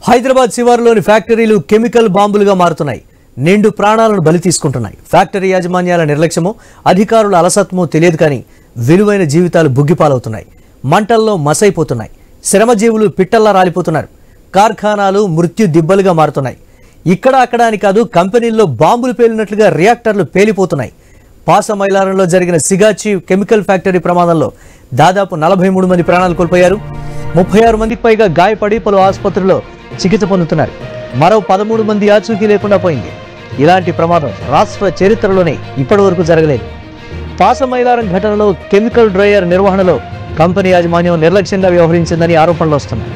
హైదరాబాద్ శివారులోని ఫ్యాక్టరీలు కెమికల్ బాంబులుగా మారుతున్నాయి. నిండు ప్రాణాలను బలి తీసుకుంటున్నాయి. ఫ్యాక్టరీ యాజమాన్యాల నిర్లక్ష్యమో అధికారుల అలసత్వమో తెలియదు కానీ విలువైన జీవితాలు బుగ్గిపాలవుతున్నాయి. మంటల్లో మసైపోతున్నాయి. శ్రమజీవులు పిట్టల్లా రాలిపోతున్నారు. కార్ఖానాలు మృత్యు దిబ్బలుగా మారుతున్నాయి. ఇక్కడ అక్కడ అని కాదు, కంపెనీల్లో బాంబులు పేలినట్లుగా రియాక్టర్లు పేలిపోతున్నాయి. పాసమైలారంలో జరిగిన సిగాచి కెమికల్ ఫ్యాక్టరీ ప్రమాదంలో దాదాపు 43 మంది ప్రాణాలు కోల్పోయారు. 36 మందికి పైగా గాయపడి పలు ఆసుపత్రుల్లో చికిత్స పొందుతున్నారు. మరో 13 మంది ఆచూకీ లేకుండా పోయింది. ఇలాంటి ప్రమాదం రాష్ట్ర చరిత్రలోనే ఇప్పటివరకు జరగలేదు. పాసమైలారం ఘటనలో కెమికల్ డ్రైయర్ నిర్వహణలో కంపెనీ యాజమాన్యం నిర్లక్ష్యంగా వ్యవహరించిందని ఆరోపణలు వస్తున్నాయి.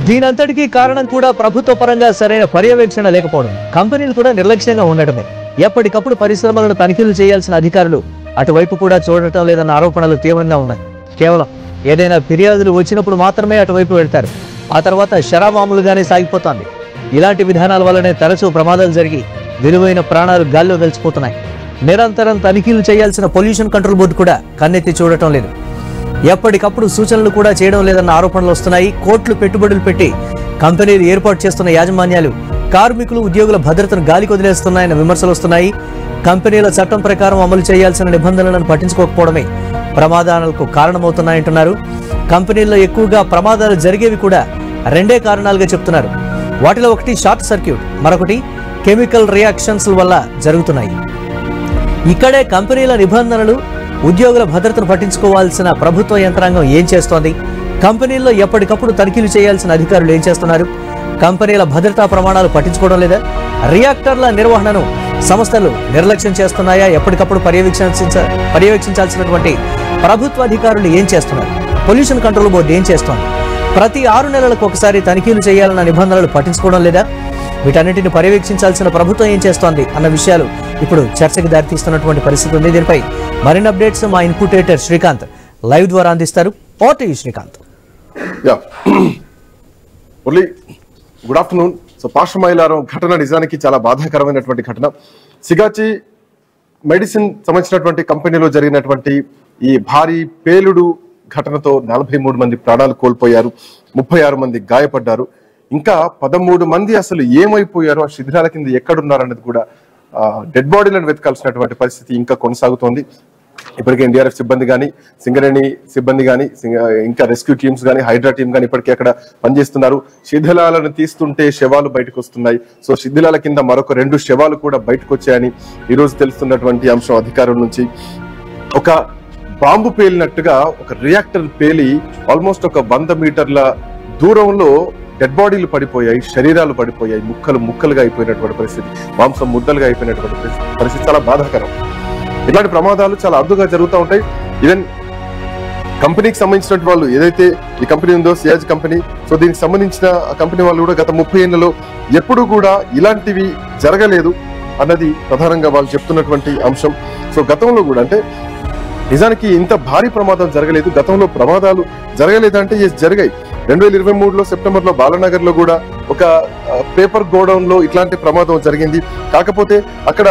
దీనంతటికీ కారణం కూడా ప్రభుత్వ పరంగా సరైన పర్యవేక్షణ లేకపోవడం, కంపెనీలు కూడా నిర్లక్ష్యంగా ఉండటమే. ఎప్పటికప్పుడు పరిశ్రమలను తనిఖీలు చేయాల్సిన అధికారులు అటువైపు కూడా చూడటం లేదన్న ఆరోపణలు తీవ్రంగా ఉన్నాయి. కేవలం ఏదైనా ఫిర్యాదులు వచ్చినప్పుడు మాత్రమే అటువైపు వెళ్తారు. ఆ తర్వాత శరామామూలుగానే సాగిపోతోంది. ఇలాంటి విధానాల వల్లనే తరచూ ప్రమాదాలు జరిగి విలువైన ప్రాణాలు గాల్లో వెలిసిపోతున్నాయి. నిరంతరం తనిఖీలు చేయాల్సిన పొల్యూషన్ కంట్రోల్ బోర్డు కూడా కన్నెత్తి చూడటం లేదు. ఎప్పటికప్పుడు సూచనలు కూడా చేయడం లేదన్న ఆరోపణలు వస్తున్నాయి. కోట్లు పెట్టుబడులు పెట్టి కంపెనీలు ఏర్పాటు చేస్తున్న యాజమాన్యాలు కార్మికులు ఉద్యోగుల భద్రతను గాలికి వదిలేస్తున్నాయన్న విమర్శలు వస్తున్నాయి. కంపెనీల చట్టం ప్రకారం అమలు చేయాల్సిన నిబంధనలను పట్టించుకోకపోవడమే ప్రమాదాలకు కారణమవుతున్నాయంటున్నారు. కంపెనీల్లో ఎక్కువగా ప్రమాదాలు జరిగేవి కూడా రెండే కారణాలుగా చెప్తున్నారు. వాటిలో ఒకటి షార్ట్ సర్క్యూట్, మరొకటి కెమికల్ రియాక్షన్స్ వల్ల జరుగుతున్నాయి. ఇక్కడే కంపెనీల నిబంధనలు ఉద్యోగుల భద్రతను పట్టించుకోవాల్సిన ప్రభుత్వ యంత్రాంగం ఏం చేస్తోంది? కంపెనీల్లో ఎప్పటికప్పుడు తనిఖీలు చేయాల్సిన అధికారులు ఏం చేస్తున్నారు? కంపెనీల భద్రతా ప్రమాణాలు పట్టించుకోవడం లేదా? రియాక్టర్ల నిర్వహణను సంస్థలు నిర్లక్ష్యం చేస్తున్నాయా? ఎప్పటికప్పుడు పర్యవేక్షించాల్సినటువంటి ప్రభుత్వ అధికారులు ఏం చేస్తున్నారు? పొల్యూషన్ కంట్రోల్ బోర్డు ఏం చేస్తోంది? ప్రతి 6 నెలలకు ఒకసారి తనిఖీలు చేయాలన్న నిబంధనలు పట్టించుకోవడం లేదా? వీటన్నిటిని పర్యవేక్షించాల్సిన ప్రభుత్వం ఏం చేస్తోంది అన్న విషయాలు ఇప్పుడు చర్చకు దారితీస్తున్నటువంటి పరిస్థితి ఉంది. దీనిపై మరిన్ని అప్డేట్స్ మా ఇన్పుట్ ఎడిటర్ శ్రీకాంత్ లైవ్ ద్వారా అందిస్తారు. OTV Srikanth. Good afternoon. So Pasamailaram ఘటన నిజానికి చాలా బాధాకరమైనటువంటి ఘటన. సిగాచి మెడిసిన్ సంబంధించినటువంటి కంపెనీలో జరిగినటువంటి ఈ భారీ పేలుడు ఘటనతో 43 మంది ప్రాణాలు కోల్పోయారు. 36 మంది గాయపడ్డారు. ఇంకా 13 మంది అసలు ఏమైపోయారో, ఆ శిథిరాల కింద ఎక్కడున్నారన్నది కూడా డెడ్ బాడీలను వెతకాల్సినటువంటి పరిస్థితి ఇంకా కొనసాగుతోంది. ఇప్పటికే ఎన్డీఆర్ఎఫ్ సిబ్బంది కానీ, సింగరేణి సిబ్బంది కానీ, ఇంకా రెస్క్యూ టీమ్స్ కానీ, హైడ్రా టీమ్ కానీ ఇప్పటికే అక్కడ పనిచేస్తున్నారు. శిథిలాలను తీస్తుంటే శవాలు బయటకు వస్తున్నాయి. సో శిథిలాల కింద మరొక 2 శవాలు కూడా బయటకు వచ్చాయని ఈరోజు తెలుస్తున్నటువంటి అంశం అధికారుల నుంచి. ఒక బాంబు పేలినట్టుగా ఒక రియాక్టర్ పేలి ఆల్మోస్ట్ ఒక 100 మీటర్ల దూరంలో డెడ్ బాడీలు పడిపోయాయి, శరీరాలు పడిపోయాయి, ముక్కలుగా అయిపోయినటువంటి పరిస్థితి, మాంసం ముద్దలుగా అయిపోయినటువంటి పరిస్థితి చాలా బాధాకరం. ఇలాంటి ప్రమాదాలు చాలా అరుదుగా జరుగుతూ ఉంటాయి. ఈవెన్ కంపెనీకి సంబంధించినటువంటి వాళ్ళు ఏదైతే ఈ కంపెనీ ఉందో, సియాజ్ కంపెనీ, సో దీనికి సంబంధించిన కంపెనీ వాళ్ళు కూడా గత 30 ఏళ్లలో ఎప్పుడు కూడా ఇలాంటివి జరగలేదు అన్నది ప్రధానంగా వాళ్ళు చెప్తున్నటువంటి అంశం. సో గతంలో కూడా అంటే నిజానికి ఇంత భారీ ప్రమాదం జరగలేదు. గతంలో ప్రమాదాలు జరగలేదంటే జరిగాయి. 2023లో సెప్టెంబర్లో బాలానగర్ లో కూడా ఒక పేపర్ గోడౌన్ లో ఇట్లాంటి ప్రమాదం జరిగింది. కాకపోతే అక్కడ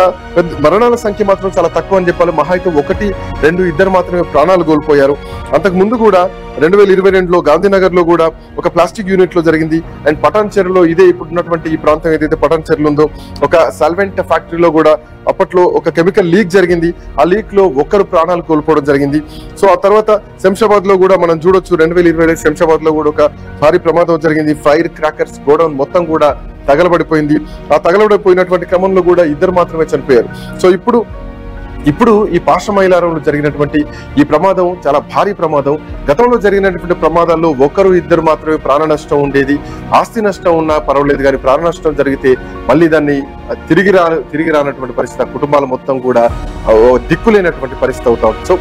మరణాల సంఖ్య మాత్రం చాలా తక్కువ అని చెప్పాలి. మహా అయితే 1, 2, 2 మాత్రమే ప్రాణాలు కోల్పోయారు. అంతకు ముందు కూడా 2022లో గాంధీనగర్ లో కూడా ఒక ప్లాస్టిక్ యూనిట్ లో జరిగింది. అండ్ పటాన్ చెరువులో ఇదే ఇప్పుడున్నటువంటి ఈ ప్రాంతం ఏదైతే పటాన్ చెరువులో ఉందో ఒక సాల్వెంట్ ఫ్యాక్టరీలో కూడా అప్పట్లో ఒక కెమికల్ లీక్ జరిగింది. ఆ లీక్ లో 1 ప్రాణాలు కోల్పోవడం జరిగింది. సో ఆ తర్వాత శంషాబాద్ లో కూడా మనం చూడొచ్చు, 2025 శంషాబాద్ లో కూడా ఒక భారీ ప్రమాదం జరిగింది. ఫైర్ క్రాకర్స్ గోడౌన్ మొత్తం కూడా తగలబడిపోయింది. ఆ తగలబడిపోయినటువంటి క్రమంలో కూడా 2 మాత్రమే చనిపోయారు. సో ఇప్పుడు ఈ పాసమైలారంలో జరిగినటువంటి ఈ ప్రమాదం చాలా భారీ ప్రమాదం. గతంలో జరిగినటువంటి ప్రమాదాల్లో 1, 2 మాత్రమే ప్రాణ నష్టం ఉండేది. ఆస్తి నష్టం ఉన్నా పర్వాలేదు, కానీ ప్రాణ నష్టం జరిగితే మళ్ళీ దాన్ని తిరిగి రానటువంటి పరిస్థితి, కుటుంబాల మొత్తం కూడా దిక్కులేనటువంటి పరిస్థితి అవుతా ఉంది. సో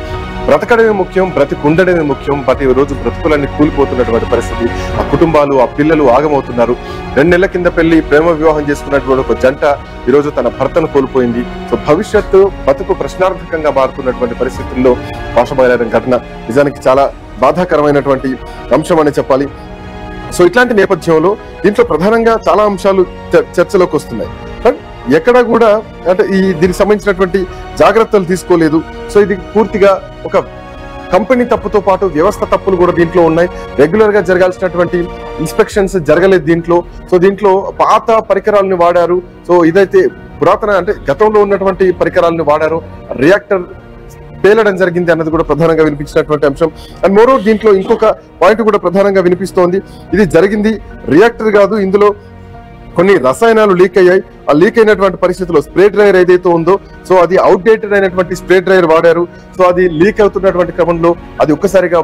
బ్రతకడమే ముఖ్యం, బ్రతికుండడమే ముఖ్యం. ప్రతి రోజు బ్రతుకులన్నీ కూలిపోతున్నటువంటి పరిస్థితి. ఆ కుటుంబాలు, ఆ పిల్లలు ఆగమవుతున్నారు. 2 నెలల కింద పెళ్లి ప్రేమ వివాహం చేసుకున్నటువంటి ఒక జంట ఈ రోజు తన భర్తను కోల్పోయింది. సో భవిష్యత్తు బతుకు ప్రశ్నార్థకంగా మారుతున్నటువంటి పరిస్థితుల్లో పాషమైలారం ఘటన నిజానికి చాలా బాధాకరమైనటువంటి అంశం అని చెప్పాలి. సో ఇట్లాంటి నేపథ్యంలో దీంట్లో ప్రధానంగా చాలా అంశాలు చర్చలోకి వస్తున్నాయి. ఎక్కడ కూడా అంటే దీనికి సంబంధించినటువంటి జాగ్రత్తలు తీసుకోలేదు. సో ఇది పూర్తిగా ఒక కంపెనీ తప్పుతో పాటు వ్యవస్థ తప్పులు కూడా దీంట్లో ఉన్నాయి. రెగ్యులర్ గా జరగాల్సినటువంటి ఇన్స్పెక్షన్స్ జరగలేదు దీంట్లో. సో దీంట్లో పాత పరికరాలను వాడారు. సో ఇదైతే పురాతన అంటే గతంలో ఉన్నటువంటి పరికరాలను వాడారు. రియాక్టర్ పేలడం జరిగింది అన్నది కూడా ప్రధానంగా వినిపించినటువంటి అంశం. అండ్ మోరోవర్ దీంట్లో ఇంకొక పాయింట్ కూడా ప్రధానంగా వినిపిస్తోంది. ఇది జరిగింది రియాక్టర్ కాదు, ఇందులో కొన్ని రసాయనాలు లీక్ అయ్యాయి. ఆ లీక్ అయినటువంటి పరిస్థితుల్లో స్ప్రే డ్రైయర్ ఏదైతే ఉందో సో అది అవుట్డేటెడ్ అయినటువంటి స్ప్రే డ్రైయర్ వాడారు. సో అది లీక్ అవుతున్నటువంటి క్రమంలో అది ఒక్కసారిగా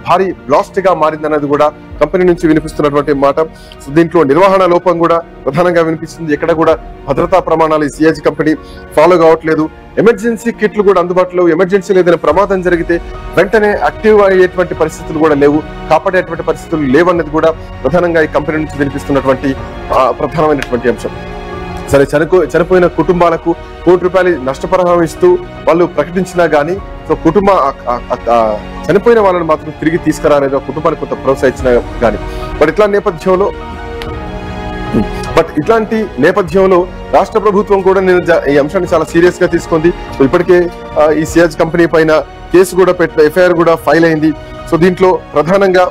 భారీ బ్లాస్ట్ గా మారిందన్నది కూడా కంపెనీ నుంచి వినిపిస్తున్నటువంటి మాట. సో దీంట్లో నిర్వహణ లోపం కూడా ప్రధానంగా వినిపిస్తుంది. ఎక్కడ కూడా భద్రతా ప్రమాణాలు ఈ సియాజీ కంపెనీ ఫాలో కావట్లేదు. ఎమర్జెన్సీ కిట్లు కూడా అందుబాటులో, ఎమర్జెన్సీలో ఏదైనా ప్రమాదం జరిగితే వెంటనే యాక్టివ్ అయ్యేటువంటి పరిస్థితులు కూడా లేవు, కాపాడేటువంటి పరిస్థితులు లేవన్నది కూడా ప్రధానంగా ఈ కంపెనీ నుంచి వినిపిస్తున్నటువంటి ప్రధానమైనటువంటి అంశం. సరే, చనిపోయిన కుటుంబాలకు ₹1 నష్టపరిహారం ఇస్తూ వాళ్ళు ప్రకటించినా గానీ సో చనిపోయిన వాళ్ళని మాత్రం తిరిగి తీసుకురాలేదు, కుటుంబానికి కొంత ప్రోత్సహించినా గానీ. ఇట్లాంటి నేపథ్యంలో రాష్ట్ర ప్రభుత్వం కూడా ఈ అంశాన్ని చాలా సీరియస్ గా తీసుకుంది. సో ఇప్పటికే ఈ సియాజ్ కంపెనీ పైన కేసు కూడా ఎఫ్ఐఆర్ కూడా ఫైల్ అయింది. సో దీంట్లో ప్రధానంగా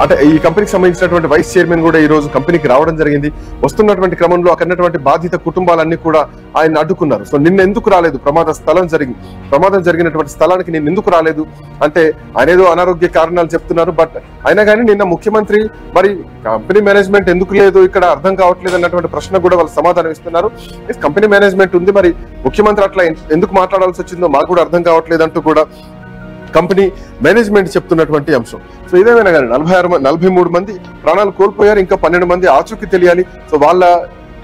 అంటే ఈ కంపెనీకి సంబంధించినటువంటి వైస్ చైర్మన్ కూడా ఈ రోజు కంపెనీకి రావడం జరిగింది. వస్తున్నటువంటి క్రమంలో అక్కడున్నటువంటి బాధిత కుటుంబాలన్నీ కూడా ఆయన అడ్డుకున్నారు. సో నిన్న ఎందుకు రాలేదు, ప్రమాదం జరిగినటువంటి స్థలానికి నిన్న ఎందుకు రాలేదు అంటే ఆయన ఏదో అనారోగ్య కారణాలు చెప్తున్నారు. బట్ అయినా కానీ నిన్న ముఖ్యమంత్రి మరి కంపెనీ మేనేజ్మెంట్ ఎందుకు లేదు ఇక్కడ అర్థం కావట్లేదు అన్నటువంటి ప్రశ్న కూడా వాళ్ళు సమాధానం ఇస్తున్నారు. కంపెనీ మేనేజ్మెంట్ ఉంది, మరి ముఖ్యమంత్రి అట్లా ఎందుకు మాట్లాడాల్సి వచ్చిందో మాకు కూడా అర్థం కావట్లేదు అంటూ కూడా కంపెనీ మేనేజ్మెంట్ చెప్తున్నటువంటి అంశం. సో ఇదేమైనా కానీ 43 మంది ప్రాణాలు కోల్పోయారు, ఇంకా 12 మంది ఆచూకీ తెలియాలి. సో వాళ్ళ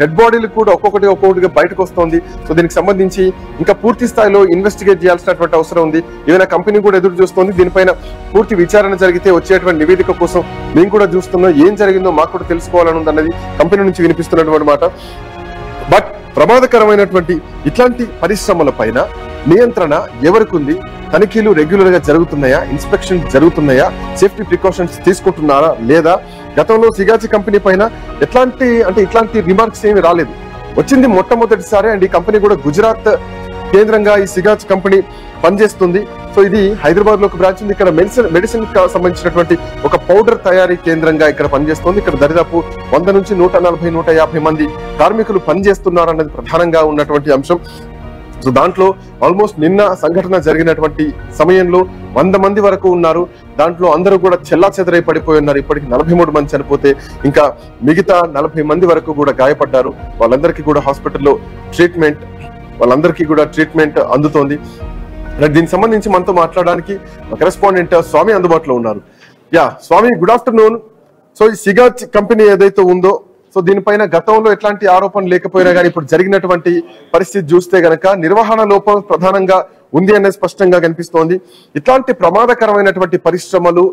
డెడ్ బాడీలు కూడా ఒక్కొక్కటిగా బయటకు వస్తుంది. సో దీనికి సంబంధించి ఇంకా పూర్తి స్థాయిలో ఇన్వెస్టిగేట్ చేయాల్సినటువంటి అవసరం ఉంది. ఏదైనా కంపెనీ కూడా ఎదురు చూస్తుంది. దీనిపైన పూర్తి విచారణ జరిగితే వచ్చేటువంటి నివేదిక కోసం మేము కూడా చూస్తున్నాం. ఏం జరిగిందో మాకు కూడా తెలుసుకోవాలని ఉందన్నది కంపెనీ నుంచి వినిపిస్తున్నటువంటి మాట. బట్ ప్రమాదకరమైనటువంటి ఇట్లాంటి పరిశ్రమల పైన నియంత్రణ ఎవరికి ఉంది? తనిఖీలు రెగ్యులర్ గా జరుగుతున్నాయా? ఇన్స్పెక్షన్ జరుగుతున్నాయా? సేఫ్టీ ప్రికాషన్స్ తీసుకుంటున్నారా లేదా? గతంలో సిగాచి కంపెనీ పైన ఇట్లాంటి రిమార్క్స్ ఏమి రాలేదు. వచ్చింది మొట్టమొదటిసారి. అండ్ ఈ కంపెనీ కూడా గుజరాత్ కేంద్రంగా ఈ సిగాచి కంపెనీ పనిచేస్తుంది. సో ఇది హైదరాబాద్ లో ఒక బ్రాంచ్ ఉంది. ఇక్కడ మెడిసిన్ సంబంధించినటువంటి ఒక పౌడర్ తయారీ కేంద్రంగా ఇక్కడ పనిచేస్తుంది. ఇక్కడ దరిదాపు 100 నుంచి 140-150 మంది కార్మికులు పనిచేస్తున్నారు అన్నది ప్రధానంగా ఉన్నటువంటి అంశం. సో దాంట్లో ఆల్మోస్ట్ నిన్న సంఘటన జరిగినటువంటి సమయంలో 100 మంది వరకు ఉన్నారు. దాంట్లో అందరూ కూడా చెల్లాచెదరై పడిపోయి ఉన్నారు. ఇప్పటికి 43 మంది చనిపోతే ఇంకా మిగతా 40 మంది వరకు కూడా గాయపడ్డారు. వాళ్ళందరికీ కూడా హాస్పిటల్లో ట్రీట్మెంట్ అందుతోంది. దీనికి సంబంధించి మనతో మాట్లాడడానికి కరెస్పాండెంట్ స్వామి అందుబాటులో ఉన్నారు. స్వామి, గుడ్ ఆఫ్టర్నూన్. సో ఈ సిగాచ్ కంపెనీ ఏదైతే ఉందో సో దీనిపైన గతంలో ఎట్లాంటి ఆరోపణ లేకపోయినా కానీ ఇప్పుడు జరిగినటువంటి పరిస్థితి చూస్తే గనక నిర్వహణ లోపం ప్రధానంగా ఉంది అనేది స్పష్టంగా కనిపిస్తోంది. ఇట్లాంటి ప్రమాదకరమైనటువంటి పరిశ్రమలు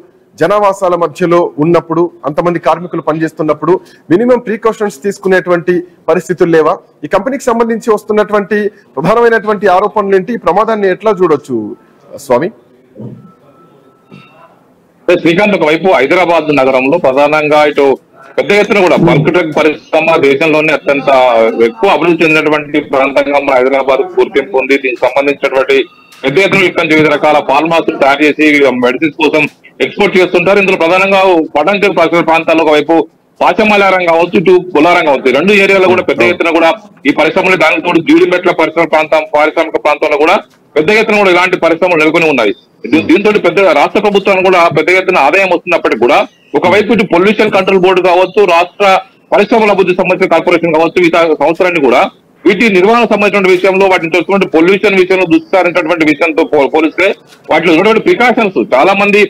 జనావాసాల మధ్యలో ఉన్నప్పుడు, అంతమంది కార్మికులు పనిచేస్తున్నప్పుడు మినిమం ప్రికాషన్స్ తీసుకునేటువంటి పరిస్థితులు లేవా? ఈ కంపెనీకి సంబంధించి వస్తున్నటువంటి ప్రధానమైనటువంటి ఆరోపణలు ఏంటి? ఈ ప్రమాదాన్ని ఎట్లా చూడొచ్చు స్వామి? శ్రీకాంత్, ఒకవైపు హైదరాబాద్ నగరంలో ప్రధానంగా ఇటు పెద్ద ఎత్తున కూడా బల్క్ డ్రగ్ పరిశ్రమ దేశంలోనే అత్యంత ఎక్కువ అభివృద్ధి చెందినటువంటి ప్రాంతంగా మన హైదరాబాద్ గుర్తింపు ఉంది. దీనికి సంబంధించినటువంటి పెద్ద ఎత్తున ఇక్కడ వివిధ రకాల ఫార్మాస్ తయారు చేసి మెడిసిన్స్ కోసం ఎక్స్పోర్ట్ చేస్తుంటారు. ఇందులో ప్రధానంగా పటాన్చెరు పరిసర ప్రాంతాల్లో ఒకవైపు పాచమలారం కావచ్చు, ఇటు బొల్లారం కావచ్చు, 2 ఏరియాలో కూడా పెద్ద ఎత్తున కూడా ఈ పరిశ్రమలు, దానికి తోడు జీడిమెట్ల పారిశ్రామిక ప్రాంతంలో కూడా పెద్ద ఎత్తున కూడా ఇలాంటి పరిశ్రమలు నెలకొని ఉన్నాయి. దీంతో రాష్ట్ర ప్రభుత్వానికి కూడా పెద్ద ఎత్తున ఆదాయం వస్తున్నప్పటికీ కూడా ఒకవైపు ఇటు పొల్యూషన్ కంట్రోల్ బోర్డు కావచ్చు, రాష్ట్ర పరిశ్రమల అభివృద్ధి సంబంధించిన కార్పొరేషన్ కావచ్చు, ఈ సంవత్సరాన్ని కూడా వీటి నిర్వహణ సంబంధించిన విషయంలో వాటిని చూసుకుంటే పొల్యూషన్ విషయంలో దృష్టి సారించినటువంటి విషయంతో పోలిస్తే వాటిలో ఉన్నటువంటి ప్రికాషన్స్ చాలా మంది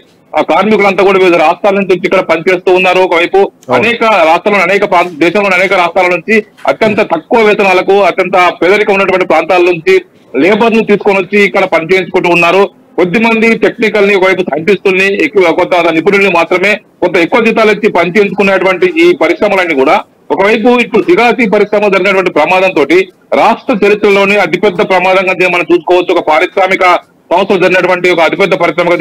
కార్మికులంతా కూడా వివిధ రాష్ట్రాల నుంచి ఇక్కడ పనిచేస్తూ ఉన్నారు. ఒకవైపు అనేక రాష్ట్రాల్లో దేశంలోని అనేక రాష్ట్రాల నుంచి అత్యంత తక్కువ వేతనాలకు, అత్యంత పేదరికం ఉన్నటువంటి ప్రాంతాల నుంచి లేబర్ ను తీసుకొని వచ్చి ఇక్కడ పనిచేయించుకుంటూ ఉన్నారు. కొద్దిమంది టెక్నికల్ ని ఒకవైపు సైంటిస్టుల్ని ఎక్కువ కొంత నిపుణుల్ని మాత్రమే కొంత ఎక్కువ జీతాలు ఇచ్చి పనిచేయించుకునేటువంటి ఈ పరిశ్రమలన్నీ కూడా ఒకవైపు ఇప్పుడు సిగాచి పరిశ్రమ జరిగినటువంటి ప్రమాదంతో రాష్ట్ర చరిత్రలోనే అతిపెద్ద ప్రమాదంగా మనం చూసుకోవచ్చు. ఒక పారిశ్రామిక సంస్థలు జరిగినటువంటి ఒక అతిపెద్ద పరిశ్రమగా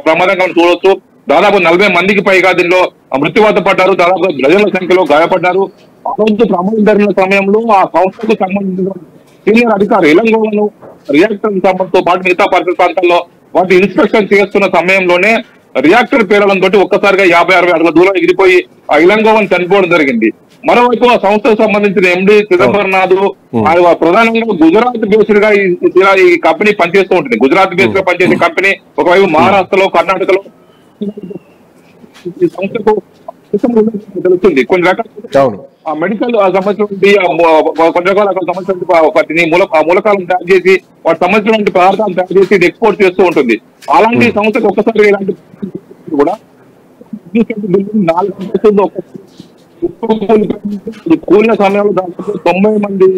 ప్రమాదంగా మనం చూడవచ్చు. దాదాపు 40 మందికి పైగా దీనిలో మృత్యువాత పడ్డారు. దాదాపు డజన్ల సంఖ్యలో గాయపడ్డారు. ఆ రోజు ప్రమాదం జరిగిన సమయంలో ఆ సంస్థకు సంబంధించిన సీనియర్ అధికారి ఇలంగోవను రియాక్టర్ సంబంధంతో పాటు మిగతా పరిసర ప్రాంతాల్లో వాటి ఇన్స్పెక్షన్ చేస్తున్న సమయంలోనే రియాక్టర్ పేలడంతో ఒక్కసారిగా 50-60 అడుగుల దూరం ఎగిరిపోయి ఆ ఇలంగోవన్ చనిపోవడం జరిగింది. మరోవైపు ఆ సంస్థకు సంబంధించిన ఎండి చిదంబరనాథ్ ప్రధానంగా గుజరాత్ బేస్డ్ గా ఈ కంపెనీ పనిచేస్తూ ఉంటుంది. గుజరాత్ బేస్డ్ గా పనిచేసే కంపెనీ ఒకవైపు మహారాష్ట్రలో, కర్ణాటకలో ఈ సంస్థకు తెలుస్తుంది. కొన్ని రకాల మెడికల్ సంబంధించినటువంటి కొన్ని రకాల సంబంధించిన మూలకాలను తయారు చేసి వాటి సంబంధించినటువంటి పదార్థాలు తయారు చేసి ఇది ఎక్స్పోర్ట్ చేస్తూ ఉంటుంది. అలాంటి సంస్థకు ఒక్కసారి ఇలాంటి కూడా 4 గంటలు కూలిన సమయంలో దాదాపు 90 మంది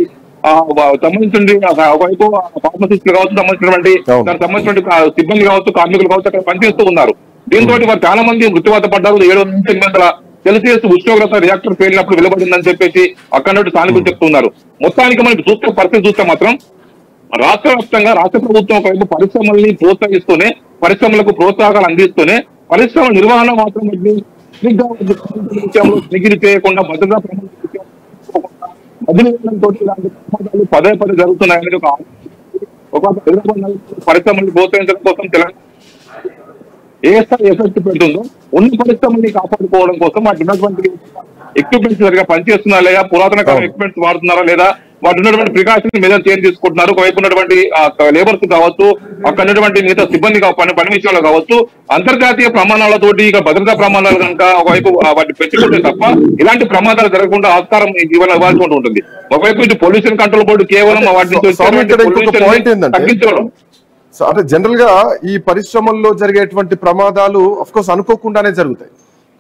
సంబంధించిన ఒకవైపు ఫార్మసిస్టులు కావచ్చు, సంబంధించినటువంటి దానికి సంబంధించినటువంటి సిబ్బంది కావచ్చు, కార్మికులు కావచ్చు అక్కడ పనిచేస్తూ ఉన్నారు. దీంతో వారు చాలా మంది మృత్యువాత పడ్డారు. 700-800 సెల్సియస్ ఉష్ణోగ్రత రియాక్టర్ పేలినప్పుడు వెలువడిందని చెప్పేసి అక్కడ నుండి స్థానికులు చెప్తున్నారు. మొత్తానికి మనకి చూస్తే పరిస్థితి చూస్తే మాత్రం రాష్ట్ర వ్యాప్తంగా రాష్ట్ర ప్రభుత్వం ఒకవైపు పరిశ్రమల్ని ప్రోత్సహిస్తూనే, పరిశ్రమలకు ప్రోత్సాహకాలు అందిస్తూనే పరిశ్రమ నిర్వహణ మాత్రం నిగిరి చేయకుండా భద్రతా ప్రమాదాలు పదే జరుగుతున్నాయని ఒక పరిశ్రమల్ని ప్రోత్సహించడం కోసం తెలంగాణ ఏ స్థాయి ఎఫెక్ట్ పెడుతుందో ఉన్న పరిశ్రమల్ని కాపాడుకోవడం కోసం వాటి ఉన్నటువంటి ఎక్విప్మెంట్స్ సరిగా పనిచేస్తున్నారా లేదా, పురాతన కాలం ఎక్విప్మెంట్స్ వాడుతున్నారా లేదా, వాటి ఉన్నటువంటి ప్రికాషన్ మెజర్ చేంజ్ తీసుకుంటున్నారు. ఒకవైపు ఉన్నటువంటి లేబర్స్ కావచ్చు, అక్కడ ఉన్నటువంటి మిగతా సిబ్బంది పని విషయంలో కావచ్చు, అంతర్జాతీయ ప్రమాణాలతోటి ఇక భద్రతా ప్రమాణాలు కనుక ఒకవైపు వాటిని పెట్టుకుంటే తప్ప ఇలాంటి ప్రమాదాలు జరగకుండా ఆస్కారం ఇవ్వాల్సి ఉంటుంది. ఒకవైపు ఇటు పొల్యూషన్ కంట్రోల్ బోర్డు కేవలం వాటిని తగ్గించడం. సో అంటే జనరల్ గా ఈ పరిశ్రమల్లో జరిగేటువంటి ప్రమాదాలు అఫ్ కోర్స్ అనుకోకుండానే జరుగుతాయి,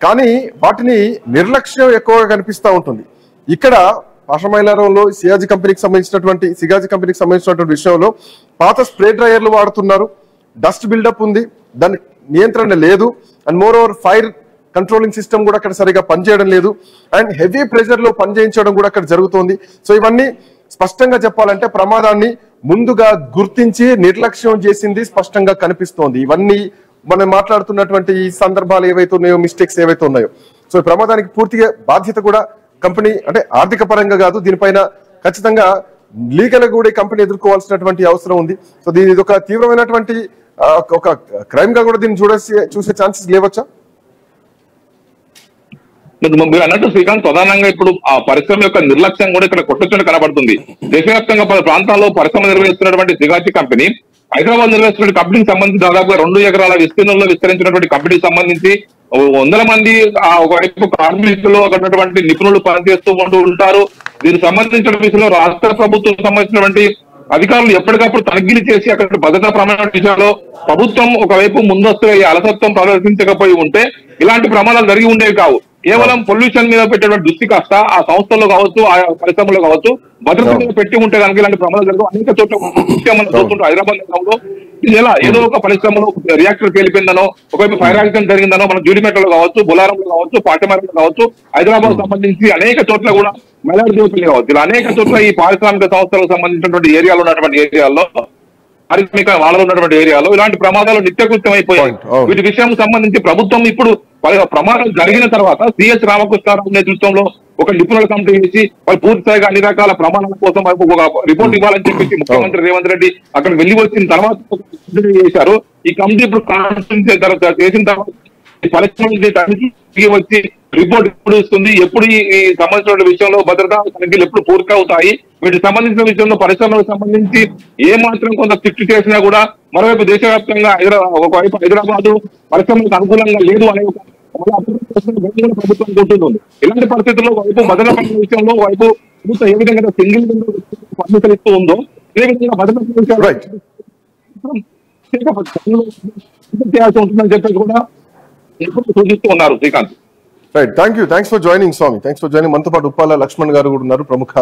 కానీ వాటిని నిర్లక్ష్యం ఎక్కువగా కనిపిస్తూ ఉంటుంది. ఇక్కడ పాషమైలారంలో సిగాచి కంపెనీకి సంబంధించినటువంటి విషయంలో పాత స్ప్రే డ్రైయర్లు వాడుతున్నారు, డస్ట్ బిల్డప్ ఉంది, దాని నియంత్రణ లేదు, and more over fire controlling system కూడా అక్కడ సరిగా పనిచేయడం లేదు, అండ్ హెవీ ప్రెషర్ లో పనిచేయించడం కూడా అక్కడ జరుగుతుంది. సో ఇవన్నీ స్పష్టంగా చెప్పాలంటే ప్రమాదాన్ని ముందుగా గుర్తించి నిర్లక్ష్యం చేసింది స్పష్టంగా కనిపిస్తోంది. ఇవన్నీ మనం మాట్లాడుతున్నటువంటి ఈ సందర్భాలు ఏవైతే ఉన్నాయో, మిస్టేక్స్ ఏవైతే ఉన్నాయో, సో ఈ ప్రమాదానికి పూర్తిగా బాధ్యత కూడా కంపెనీ అంటే ఆర్థిక పరంగా కాదు, దీనిపైన ఖచ్చితంగా లీగల్ గా కూడా ఈ కంపెనీ ఎదుర్కోవాల్సినటువంటి అవసరం ఉంది. సో దీని ఇది ఒక తీవ్రమైనటువంటి ఒక క్రైమ్ గా కూడా దీన్ని చూసే ఛాన్సెస్ లేవచ్చా? మీరు అన్నట్టు శ్రీకాంత్, ప్రధానంగా ఇప్పుడు ఆ పరిశ్రమ యొక్క నిర్లక్ష్యం కూడా ఇక్కడ కొట్టొచ్చుని కనబడుతుంది. దేశవ్యాప్తంగా పలు ప్రాంతాల్లో పరిశ్రమ నిర్వహిస్తున్నటువంటి సిగాచి కంపెనీ హైదరాబాద్ నిర్వహిస్తున్న కంపెనీకి సంబంధించి దాదాపుగా 2 ఎకరాల విస్తీర్ణంలో విస్తరించినటువంటి కంపెనీకి సంబంధించి 100 మంది ఒకవైపు కార్మికులు అక్కడ నిపుణులు పనిచేస్తూ ఉంటారు. దీనికి సంబంధించిన విషయంలో రాష్ట్ర ప్రభుత్వం సంబంధించినటువంటి అధికారులు ఎప్పటికప్పుడు తనిఖీలు చేసి అక్కడ భద్రతా ప్రమాణాల విషయంలో ప్రభుత్వం ఒకవైపు ముందస్తుగా ఈ అలసత్వం ప్రదర్శించకపోయి ఉంటే ఇలాంటి ప్రమాదాలు జరిగి ఉండేవి కావు. కేవలం పొల్యూషన్ మీద పెట్టేటువంటి దృష్టి కాస్త ఆ సంస్థల్లో కావచ్చు, ఆ పరిశ్రమలో కావచ్చు, భద్రత మీద పెట్టి ఉంటే కనుక ఇలాంటి ప్రమాదాలు జరగవు. అనేక చోట్ల మనం చూస్తుంటాం. హైదరాబాద్ నగరంలో ఇలా ఏదో ఒక పరిశ్రమలో రియాక్టర్ పేలిపోయిందనో, ఒకవైపు ఫైర్ యాక్సిడెంట్ జరిగిందనో, మనం జూడిమెట్లలో కావచ్చు, బొలారంలో కావచ్చు, పాటమేరలో కావచ్చు, హైదరాబాద్ సంబంధించి అనేక చోట్ల కూడా మైలార్దేవపల్లి కావచ్చు, ఇలా అనేక చోట్ల ఈ పారిశ్రామిక సంస్థలకు సంబంధించినటువంటి ఏరియాలో ఉన్నటువంటి ఏరియాల్లో, పారిశ్రామిక వాళ్ళలో ఉన్నటువంటి ఏరియాలో ఇలాంటి ప్రమాదాలు నిత్యకృత్యం అయిపోయాయి. వీటి విషయం సంబంధించి ప్రభుత్వం ఇప్పుడు ప్రమాదం జరిగిన తర్వాత సిఎస్ రామకృష్ణారావు నేతృత్వంలో ఒక నిపుణుల కమిటీ వేసి వాళ్ళు పూర్తిస్థాయిగా అన్ని రకాల ప్రమాణాల కోసం ఒక రిపోర్ట్ ఇవ్వాలని చెప్పేసి ముఖ్యమంత్రి రేవంత్ రెడ్డి అక్కడికి వెళ్లి వచ్చిన తర్వాత చేశారు. ఈ కమిటీ ఇప్పుడు చేసిన తర్వాత పరిశ్రమ వచ్చి రిపోర్ట్ ఎప్పుడు ఇస్తుంది, ఎప్పుడు ఈ సంబంధించిన విషయంలో భద్రతా తనిఖీలు ఎప్పుడు పూర్తి అవుతాయి, వీటికి సంబంధించిన విషయంలో పరిశ్రమలకు సంబంధించి ఏ మాత్రం కొంత స్ట్రిక్ట్ చేసినా కూడా మరోవైపు దేశవ్యాప్తంగా ఒకవైపు హైదరాబాద్ పరిశ్రమలకు అనుకూలంగా లేదు అనే ప్రభుత్వం కోరుతుంది. ఇలాంటి పరిస్థితుల్లో వైపు భద్రతా విషయంలో వైపు ప్రభుత్వం ఏ విధంగా సింగిల్ పర్మిషన్ ఇస్తూ ఉందో ఏ విధంగా భద్రతా చేయాల్సి ఉంటుందని చెప్పేసి కూడా సూచిస్తూ ఉన్నారు. Srikanth, right, thanks for joining Swami, thanks for joining. మనతో పాటు ఉప్పాల లక్ష్మణ్ గారు కూడా ఉన్నారు, ప్రముఖ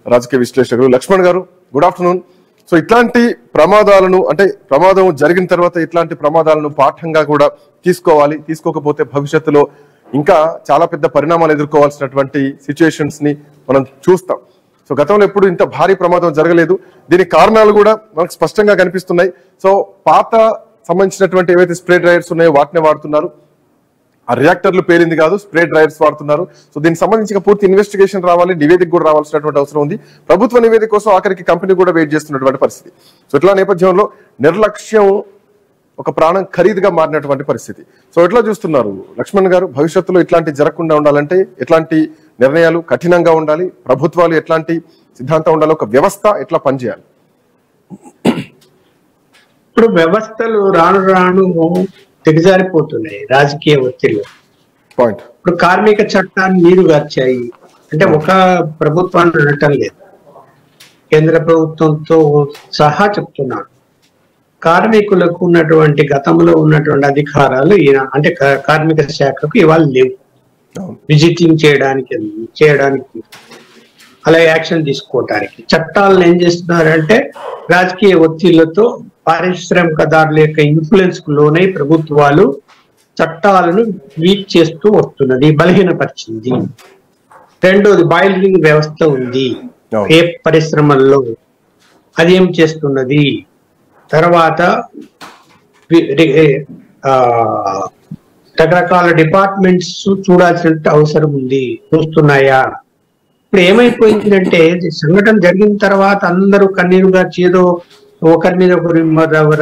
రాజకీయ విశ్లేషకులు. లక్ష్మణ్ గారు, గుడ్ ఆఫ్టర్నూన్. సో ఇట్లాంటి ప్రమాదాలను, అంటే ప్రమాదం జరిగిన తర్వాత ఇట్లాంటి ప్రమాదాలను పాఠంగా కూడా తీసుకోవాలి. తీసుకోకపోతే భవిష్యత్తులో ఇంకా చాలా పెద్ద పరిణామాలు ఎదుర్కోవాల్సినటువంటి సిచ్యుయేషన్స్ ని మనం చూస్తాం. సో గతంలో ఎప్పుడు ఇంత భారీ ప్రమాదం జరగలేదు. దీనికి కారణాలు కూడా మనకు స్పష్టంగా కనిపిస్తున్నాయి. సో పాత సంబంధించినటువంటి ఏవైతే స్ప్రే డ్రైయర్స్ ఉన్నాయో వాటిని వాడుతున్నారు. ఆ రియాక్టర్లు పేలింది కాదు, స్ప్రే డ్రైయర్స్ వాడుతున్నారు. సో దీనికి సంబంధించి పూర్తి ఇన్వెస్టిగేషన్ రావాలి, నివేదిక కూడా రావాల్సినటువంటి అవసరం ఉంది. ప్రభుత్వ నివేదిక కోసం ఆఖరికి కంపెనీ కూడా వెయిట్ చేస్తున్నటువంటి పరిస్థితి. సో ఇట్లా నేపథ్యంలో నిర్లక్ష్యం ఒక ప్రాణం ఖరీదుగా మారినటువంటి పరిస్థితి. సో ఎట్లా చూస్తున్నారు లక్ష్మణ్ గారు? భవిష్యత్తులో ఇట్లాంటి జరగకుండా ఉండాలంటే ఎట్లాంటి నిర్ణయాలు కఠినంగా ఉండాలి? ప్రభుత్వాలు ఎట్లాంటి సిద్ధాంతం ఉండాలి? ఒక వ్యవస్థ ఎట్లా పనిచేయాలి? ఇప్పుడు వ్యవస్థలు రాను రాను దిగజారిపోతున్నాయి రాజకీయ ఒత్తిళ్లు. పాయింట్. ఇప్పుడు కార్మిక చట్టాన్ని నీరు గార్చాయి. అంటే ఒక ప్రభుత్వాన్ని అనటం లేదు, కేంద్ర ప్రభుత్వంతో సహా చెప్తున్నాను. కార్మికులకు ఉన్నటువంటి గతంలో ఉన్నటువంటి అధికారాలు అంటే కార్మిక శాఖకు ఇవాళ లేవు. విజిటింగ్ చేయడానికి అలా యాక్షన్ తీసుకోవడానికి చట్టాలను ఏం చేస్తున్నారంటే రాజకీయ ఒత్తిళ్లతో పారిశ్రామికదారుల యొక్క ఇన్ఫ్లుయెన్స్ కు లోనై ప్రభుత్వాలు చట్టాలను వీక్ చేస్తూ వస్తున్నది, బలహీనపరిచింది. రెండోది బాయిలరింగ్ వ్యవస్థ ఉంది ఏ పరిశ్రమల్లో, అది ఏం చేస్తున్నది. తర్వాత రకరకాల డిపార్ట్మెంట్స్ చూడాల్సిన అవసరం ఉంది, చూస్తున్నాయా? ఇప్పుడు ఏమైపోయిందంటే సంఘటన జరిగిన తర్వాత అందరూ కన్నీరుగా చేదో ఒకరి మీద ఒకరు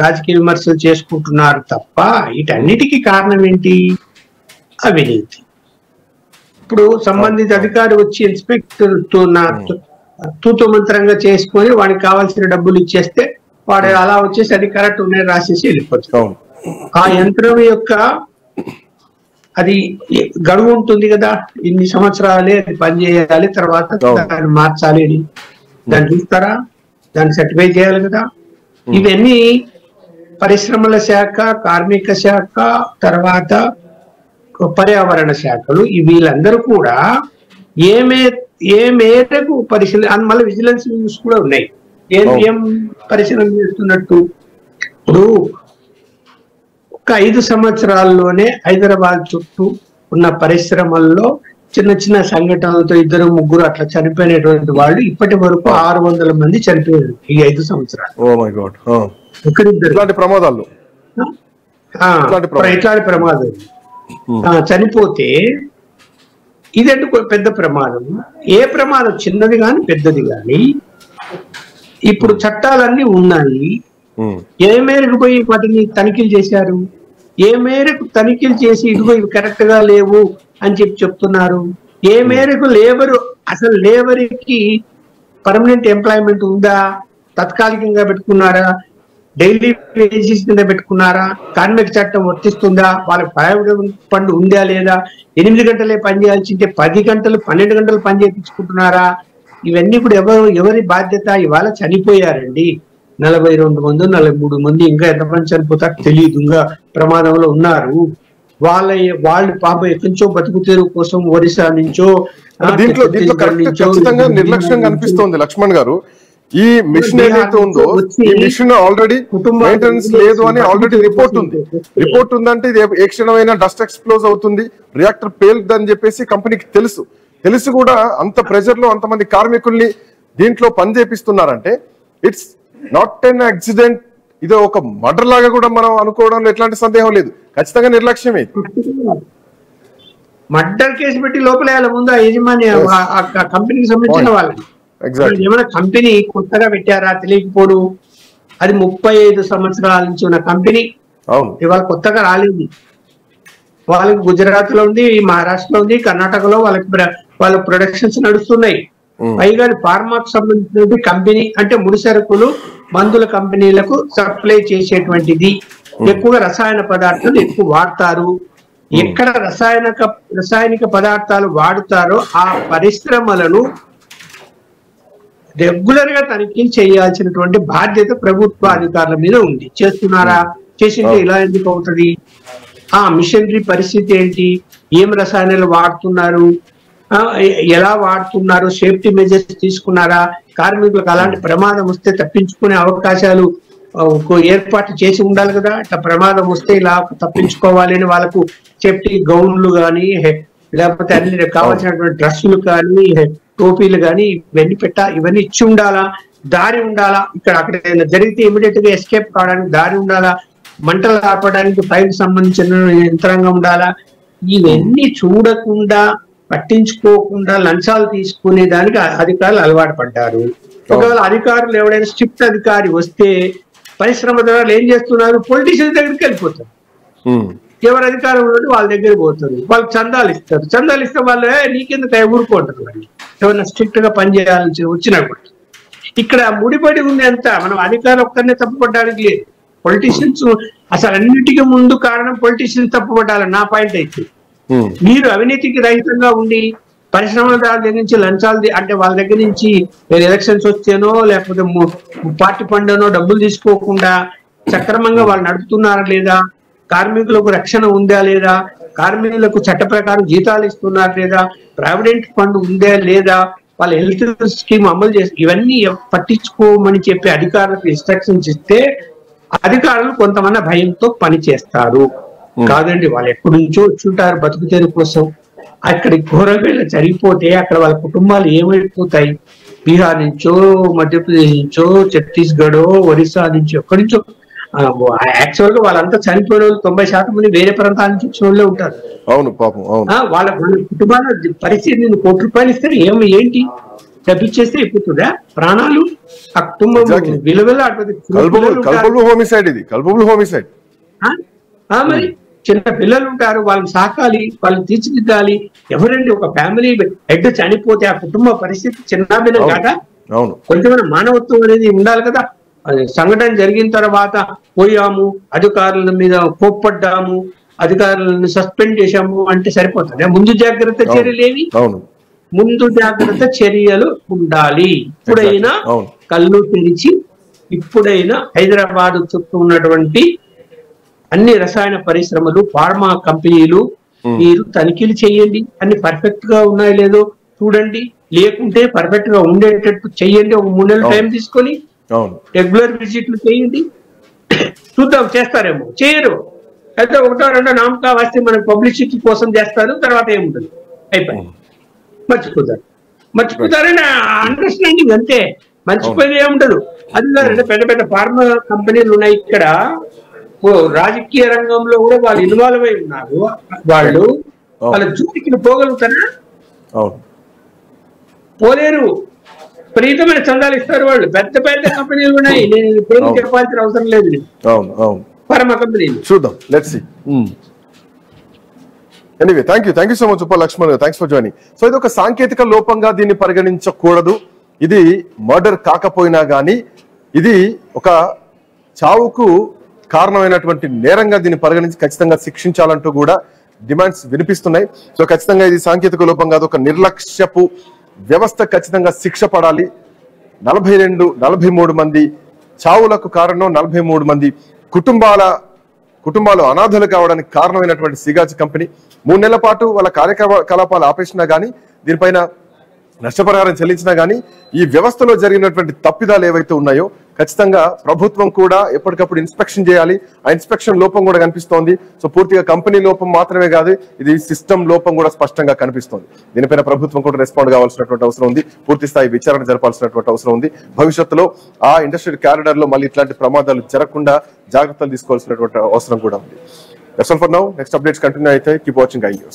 రాజకీయ విమర్శలు చేసుకుంటున్నారు తప్ప వీటన్నిటికీ కారణం ఏంటి? అవినీతి. ఇప్పుడు సంబంధిత అధికారి వచ్చి ఇన్స్పెక్టర్ తూతు మంత్రంగా చేసుకొని వాడికి కావాల్సిన డబ్బులు ఇచ్చేస్తే వాడు అలా వచ్చేసి అది కరెక్ట్ ఉన్నాయి రాసేసి వెళ్ళిపోతుంది. ఆ యంత్రం యొక్క అది గడువు ఉంటుంది కదా, ఇన్ని సంవత్సరాలే అది పనిచేయాలి, తర్వాత దాన్ని మార్చాలి అని దాన్ని చూస్తారా? దాన్ని సర్టిఫై చేయాలి కదా. ఇవన్నీ పరిశ్రమల శాఖ, కార్మిక శాఖ, తర్వాత పర్యావరణ శాఖలు వీళ్ళందరూ కూడా ఏ మేరకు పరిశీలన, మళ్ళీ విజిలెన్స్ న్యూస్ కూడా ఉన్నాయి. ఏం పరిశీలన చేస్తున్నట్టు? ఇప్పుడు ఒక 5 సంవత్సరాల్లోనే హైదరాబాద్ చుట్టూ ఉన్న పరిశ్రమల్లో చిన్న చిన్న సంఘటనలతో 2-3 అట్లా చనిపోయినటువంటి వాళ్ళు ఇప్పటి వరకు 600 మంది చనిపోయారు ఈ 5 సంవత్సరాలు. ఇట్లాంటి ప్రమాదాలు చనిపోతే ఇదంటే పెద్ద ప్రమాదం. ఏ ప్రమాదం చిన్నది కాని పెద్దది కాని ఇప్పుడు చట్టాలన్నీ ఉన్నాయి. ఏ మేరకు పోయి వాటిని తనిఖీలు చేశారు? ఏ మేరకు తనిఖీలు చేసి ఇదిగో ఇవి కరెక్ట్ గా లేవు అని చెప్తున్నారు? ఏ మేరకు అసలు లేబర్కి పర్మనెంట్ ఎంప్లాయ్మెంట్ ఉందా? తాత్కాలికంగా పెట్టుకున్నారా? డైలీ వేజెస్ కింద పెట్టుకున్నారా? కార్మిక చట్టం వర్తిస్తుందా? వాళ్ళకి ప్రావిడెంట్ ఫండ్ ఉందా లేదా? 8 గంటలే పని చేయాల్సింటే 10 గంటలు 12 గంటలు పని చేయించుకుంటున్నారా? ఇవన్నీ ఇప్పుడు ఎవరి బాధ్యత? ఇవాళ చనిపోయారండి 42 మంది, 43 మంది, ఇంకా ఎంతమంది చనిపోతారు తెలియదు, ఇంకా ప్రమాదంలో ఉన్నారు. వాళ్ళు పాప ఎక్కడి నుంచో బతుకు తెరువు కోసం ఒరిస్సా నుంచో ఖచ్చితంగా నిర్లక్ష్యం కనిపిస్తోంది లక్ష్మణ్ గారు. ఈ మిషన్ ఏదైతే ఉందో ఈ మిషన్ ఆల్రెడీ మెయింటెనెన్స్ లేదు అని ఆల్రెడీ రిపోర్ట్ ఉందంటే ఇది ఏ క్షణమైనా డస్ట్ ఎక్స్ప్లోజ్ అవుతుంది, రియాక్టర్ పేలుదని చెప్పేసి కంపెనీకి తెలుసు కూడా అంత ప్రెజర్ లో అంతమంది కార్మికుల్ని దీంట్లో పని చేపిస్తున్నారంటే ఇట్స్ నాట్ ఎన్ యాక్సిడెంట్, ఇది ఒక మర్డర్ లాగా కూడా మనం అనుకోవడంలో ఎట్లాంటి సందేహం లేదు. ఖచ్చితంగా నిర్లక్ష్యమే. మర్డర్ కేసు పెట్టి లోపల ముందు ఆ యజమాని కంపెనీకి సంబంధించిన వాళ్ళని ఏమైనా కంపెనీ కొత్తగా పెట్టారా తెలియకపోడు. అది 35 సంవత్సరాల నుంచి ఉన్న కంపెనీ ఇవాళ కొత్తగా రాలేదు. వాళ్ళకి గుజరాత్ లో ఉంది, మహారాష్ట్రలో ఉంది, కర్ణాటకలో వాళ్ళ ప్రొడక్షన్స్ నడుస్తున్నాయి. పైగా ఫార్మాకు సంబంధించిన కంపెనీ అంటే ముడి సరుకులు మందుల కంపెనీలకు సప్లై చేసేటువంటిది. ఎక్కువగా రసాయన పదార్థాలు ఎక్కువ వాడతారు. ఎక్కడ రసాయనిక పదార్థాలు వాడుతారో ఆ పరిశ్రమలను రెగ్యులర్ గా తనిఖీ చేయాల్సినటువంటి బాధ్యత ప్రభుత్వ అధికారుల మీద ఉంది. చేస్తున్నారా? చేసింటే ఇలా ఎందుకు అవుతుంది? ఆ మిషనరీ పరిస్థితి ఏంటి? ఏం రసాయనాలు వాడుతున్నారు? ఎలా వాడుతున్నారు, సేఫ్టీ మెజర్స్ తీసుకున్నారా, కార్మికులకు అలాంటి ప్రమాదం వస్తే తప్పించుకునే అవకాశాలు ఏర్పాటు చేసి ఉండాలి కదా. ఇట్లా ప్రమాదం వస్తే ఇలా తప్పించుకోవాలి అని వాళ్ళకు సేఫ్టీ గౌన్లు కానీ లేకపోతే అన్ని కావాల్సినటువంటి డ్రెస్సులు కానీ టోపీలు కానీ ఇవన్నీ ఇచ్చి ఉండాలా, దారి ఉండాలా, అక్కడ జరిగితే ఇమీడియట్ గా ఎస్కేప్ కావడానికి దారి ఉండాలా, మంటలు ఆపడానికి ఫైర్ సంబంధించిన యంత్రాంగం ఉండాలా. ఇవన్నీ చూడకుండా పట్టించుకోకుండా లంచాలు తీసుకునే దానికి అధికారులు అలవాటు పడ్డారు. ఒకవేళ అధికారులు ఎవడైనా స్ట్రిక్ట్ అధికారి వస్తే పరిశ్రమదారులు ఏం చేస్తున్నారు, పొలిటీషియన్స్ దగ్గరికి వెళ్ళిపోతారు. ఎవరు అధికారం ఉన్నట్టు వాళ్ళ దగ్గర పోతారు, వాళ్ళకి చందాలు ఇస్తే వాళ్ళు నీకెందుకు ఊరుకుంటారు. వాళ్ళు ఎవరైనా స్ట్రిక్ట్ గా పనిచేయాలని వచ్చినా కూడా ఇక్కడ ముడిపడి ఉంది అంతా. మనం అధికారులు ఒక్కరినే తప్పుపడడానికి లేదు, పొలిటీషియన్స్ అసలు అన్నిటికీ ముందు కారణం పొలిటీషియన్స్ తప్పుపడాలని నా పాయింట్ అయితే. మీరు అవినీతికి రహితంగా ఉండి పరిశ్రమదారుల దగ్గర నుంచి లంచాలు అంటే వాళ్ళ దగ్గర నుంచి ఎలక్షన్స్ వచ్చేనో లేకపోతే పార్టీ ఫండ్నో డబ్బులు తీసుకోకుండా సక్రమంగా వాళ్ళు నడుపుతున్నారా లేదా, కార్మికులకు రక్షణ ఉందా లేదా, కార్మికులకు చట్ట ప్రకారం జీతాలు ఇస్తున్నారా లేదా, ప్రావిడెంట్ ఫండ్ ఉందా లేదా, వాళ్ళ హెల్త్ స్కీమ్ అమలు చేసి ఇవన్నీ పట్టించుకోమని చెప్పి అధికారులకు ఇన్స్ట్రక్షన్స్ ఇస్తే అధికారులు కొంతమంది భయంతో పని చేస్తారు. కాదండి, వాళ్ళు ఎక్కడి నుంచో వచ్చుంటారు బతుకు తెరువు కోసం. అక్కడి ఘోరవేళ జరిగిపోతే అక్కడ వాళ్ళ కుటుంబాలు ఏమైపోతాయి? బీహార్ నుంచో, మధ్యప్రదేశ్ నుంచో, ఛత్తీస్గఢ్, ఒరిస్సా నుంచి ఎక్కడి నుంచో. యాక్చువల్ గా వాళ్ళంతా చనిపోయిన వాళ్ళు 90% మంది వేరే ప్రాంతాల నుంచి వచ్చిన వాళ్ళే ఉంటారు. అవును పాపం. వాళ్ళ కుటుంబాల పరిస్థితి నేను ₹1 ఇస్తే ఏంటి తప్పించేస్తే అయిపోతుందా ప్రాణాలు? ఆ కుటుంబం విలువల మరి చిన్న పిల్లలు ఉంటారు, వాళ్ళని సాకాలి, వాళ్ళని తీర్చిదిద్దాలి. ఎవరండి ఒక ఫ్యామిలీ హెడ్ చనిపోతే ఆ కుటుంబ పరిస్థితి చిన్నభిన్నం కాదా? కొంచెమైనా మానవత్వం అనేది ఉండాలి కదా. సంఘటన జరిగిన తర్వాత పోయాము, అధికారుల మీద కోప్పడ్డాము, అధికారులను సస్పెండ్ చేశాము అంటే సరిపోతుంది. ముందు జాగ్రత్త చర్యలు ఏవి? ముందు జాగ్రత్త చర్యలు ఉండాలి. ఇప్పుడైనా కళ్ళు తెరిచి ఇప్పుడైనా హైదరాబాద్ చుట్టూ ఉన్నటువంటి అన్ని రసాయన పరిశ్రమలు, ఫార్మా కంపెనీలు మీరు తనిఖీలు చేయండి. అన్ని పర్ఫెక్ట్ గా ఉన్నాయో లేదో చూడండి. లేకుంటే పర్ఫెక్ట్ గా ఉండేటట్టు చెయ్యండి. ఒక 3 నెలలు టైం తీసుకొని రెగ్యులర్ విజిట్లు చేయండి. చూద్దాం చేస్తారేమో, చేయరు. అయితే 1 2 నామకా వస్తే మనకు పబ్లిసిటీ కోసం చేస్తారు, తర్వాత ఏముంటుంది, అయిపోయింది, మర్చిపోతారని అండర్స్టాండింగ్ అంతే. మర్చిపోయేది ఏముండదు. అది పెద్ద పెద్ద ఫార్మా కంపెనీలు ఉన్నాయి ఇక్కడ. రాజకీయ రంగంలో కూడా వాళ్ళు ఇన్వాల్వ్ అయి ఉన్నారు. వాళ్ళు వాళ్ళ జూటికి పోగలుగుతారా? పోలేరు. విపరీతమైన చందాలు ఇస్తారు వాళ్ళు. పెద్ద పెద్ద కంపెనీలు ఉన్నాయి, నేను పేరు చెప్పాల్సిన అవసరం లేదు. ఫార్మా కంపెనీలు చూద్దాం. Let's see. Anyway thank you so much ఉప Lakshman, thanks for joining. So ఇది ఒక సాంకేతిక లోపంగా దీన్ని పరిగణించకూడదు. ఇది మర్డర్ కాకపోయినా గానీ ఇది ఒక చావుకు కారణమైనటువంటి నేరంగా దీన్ని పరిగణించి ఖచ్చితంగా శిక్షించాలంటూ కూడా డిమాండ్స్ వినిపిస్తున్నాయి. సో ఖచ్చితంగా ఇది సాంకేతిక లోపం కాదు, ఒక నిర్లక్ష్యపు వ్యవస్థ. ఖచ్చితంగా శిక్ష పడాలి. 43 మంది చావులకు కారణం, 43 మంది కుటుంబాలు అనాథలు కావడానికి కారణమైనటువంటి సిగాచి కంపెనీ 3 నెలల పాటు వాళ్ళ కార్యకలాపాలు ఆపేసినా గానీ, దీనిపైన నష్టపరిహారం చెల్లించినా గానీ ఈ వ్యవస్థలో జరిగినటువంటి తప్పిదాలు ఏవైతే ఉన్నాయో ఖచ్చితంగా ప్రభుత్వం కూడా ఎప్పటికప్పుడు ఇన్స్పెక్షన్ చేయాలి. ఆ ఇన్స్పెక్షన్ లోపం కూడా కనిపిస్తోంది. సో పూర్తిగా కంపెనీ లోపం మాత్రమే కాదు, ఇది సిస్టమ్ లోపం కూడా స్పష్టంగా కనిపిస్తోంది. దీనిపైన ప్రభుత్వం కూడా రెస్పాండ్ కావాల్సినటువంటి అవసరం ఉంది. పూర్తి స్థాయి విచారణ జరపాల్సినటువంటి అవసరం ఉంది. భవిష్యత్తులో ఆ ఇండస్ట్రియల్ క్యారిడార్ లో మళ్ళీ ఇట్లాంటి ప్రమాదాలు జరగకుండా జాగ్రత్తలు తీసుకోవాల్సినటువంటి అవసరం కూడా ఉంది. That's all for now. Next updates continue అయితే కీప్ వాచింగ్ ఐ న్యూస్.